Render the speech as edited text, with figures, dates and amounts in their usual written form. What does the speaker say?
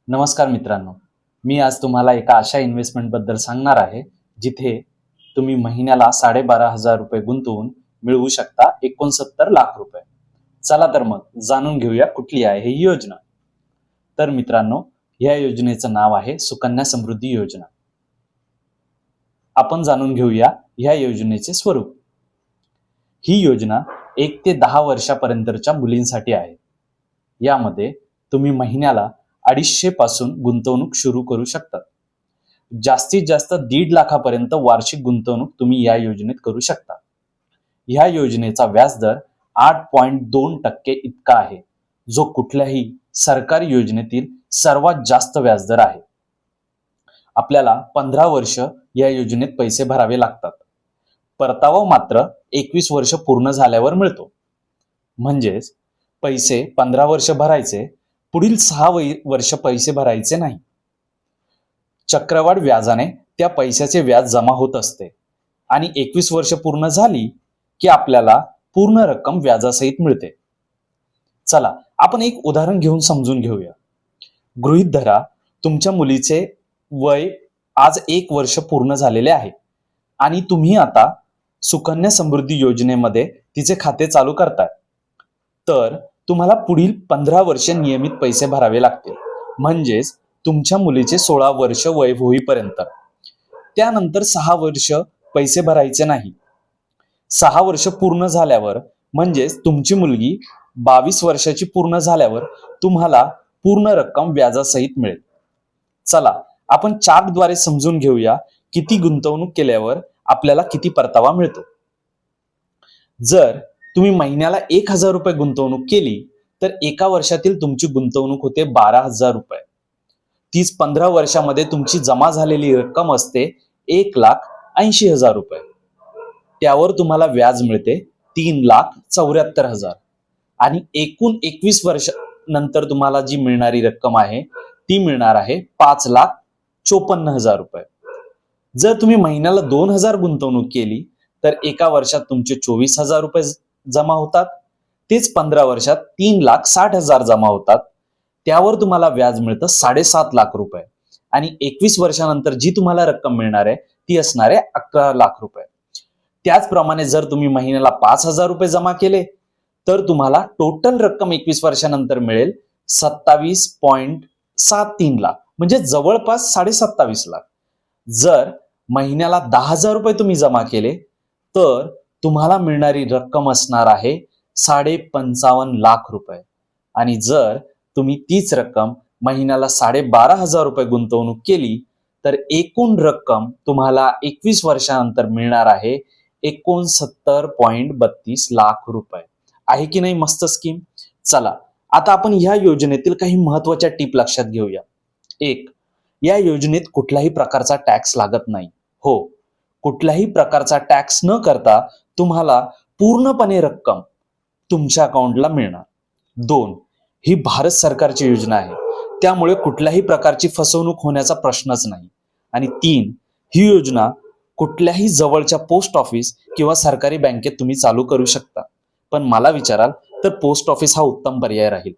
नमस्कार मित्रांनो, मी आज तुम्हाला एका अशा इन्व्हेस्टमेंट बद्दल सांगणार आहे जिथे तुम्ही महिन्याला 12,500 रुपये गुंतवून मिळवू शकता 69 लाख रुपये. चला तर मग जाणून घेऊया कुठली आहे ही योजना. तर मित्रांनो, या योजनेचं नाव आहे सुकन्या समृद्धी योजना. आपण जाणून घेऊया या योजनेचे स्वरूप. ही योजना 1 ते 10 वर्षापर्यंतच्या मुलींसाठी आहे. यामध्ये तुम्ही महिन्याला 250 पासून गुंतवणूक सुरू करू शकता. जास्तीत जास्त 1.5 लाखापर्यंत वार्षिक गुंतवणूक तुम्ही या योजनेत करू शकता. या योजनेचा व्याजदर 8.2% इतका आहे, जो कुठल्याही सरकारी योजनेतील सर्वात जास्त व्याजदर आहे. आपल्याला 15 वर्ष या योजनेत पैसे भरावे लागतात. परतावा मात्र 21 वर्ष पूर्ण झाल्यावर मिळतो. म्हणजेच पैसे 15 वर्ष भरायचे, पुढील 6 वर्ष पैसे भरायचे नाही. चक्रवाढ व्याजाने त्या पैशाचे व्याज जमा होत असते आणि 21 वर्ष पूर्ण झाली की आपल्याला पूर्ण रक्कम व्याजासहित मिळते. चला आपण एक उदाहरण घेऊन समजून घेऊया. गृहीत धरा तुमच्या मुलीचे वय आज 1 वर्ष पूर्ण झालेले आहे आणि तुम्ही आता सुकन्या समृद्धी योजनेमध्ये तिचे खाते चालू करताय. तर तुम्हाला पुढील 15 वर्ष नियमित पैसे भरावे लागतील. म्हणजेच तुमच्या मुलीचे 16 वर्ष वय होईपर्यंत. त्यानंतर 6 वर्ष पैसे भरायचे नाही. 6 वर्ष पूर्ण झाल्यावर म्हणजेच तुमची मुलगी 22 वर्षाची पूर्ण झाल्यावर तुम्हाला पूर्ण रक्कम व्याजासहित मिळेल. चला आपण चार्टद्वारे समजून घेऊया किती गुंतवणूक केल्यावर आपल्याला किती परतावा मिळतो. जर तुम्ही महिन्याला 1,000 रुपये गुंतवणूक केली तर एका वर्षातील तुमची गुंतवणूक होते 12,000 रुपये. 15 वर्षामध्ये तुमची जमा झालेली रक्कम असते 1,80,000 रुपये. त्यावर तुम्हाला व्याज मिळते 3,74,000 आणि एकूण 21 वर्ष नंतर तुम्हाला जी मिळणारी रक्कम आहे ती मिळणार आहे 5,54,000 रुपये. जर तुम्ही महिन्याला 2,000 गुंतवणूक केली तर एका वर्षात तुमचे 24,000 रुपये जमा होतात. तेच 15 वर्षात 3,60,000 जमा होतात. त्यावर तुम्हाला व्याज मिळतं 7.5 लाख रुपये आणि 21 वर्षानंतर जी तुम्हाला रक्कम मिळणार आहे ती असणार आहे 11 लाख रुपये. त्याचप्रमाणे जर तुम्ही महिन्याला 5,000 रुपये जमा केले तर तुम्हाला टोटल रक्कम 21 वर्षानंतर मिळेल 27.73 लाख, म्हणजे जवळपास 27.5 लाख. जर महिन्याला 10,000 रुपये तुम्ही जमा केले तर तुम्हाला मिळणारी रक्कम असणार आहे 55.5 लाख रुपये. आणि जर तुम्ही तीच रक्कम महिन्याला 12,500 रुपये गुंतवणूक केली तर एकूण रक्कम तुम्हाला 21 वर्षानंतर मिळणार आहे 69.32 लाख रुपये. आहे की नाही मस्त स्कीम? चला आता आपण या योजनेतील काही महत्वाच्या टिप लक्षात घेऊया. 1. या योजनेत कुठल्याही प्रकारचा टॅक्स लागत नाही. हो, कुठल्याही प्रकारचा टॅक्स न करता तुम्हाला पूर्णपणे रक्कम तुमच्या अकाउंटला मिळणार. 2. ही भारत सरकारची योजना आहे, त्यामुळे कुठल्याही प्रकारची फसवणूक होण्याचा प्रश्नच नाही. आणि 3. ही योजना कुठल्याही जवळच्या पोस्ट ऑफिस किंवा सरकारी बँकेत तुम्ही चालू करू शकता. पण मला विचाराल तर पोस्ट ऑफिस हा उत्तम पर्याय राहील.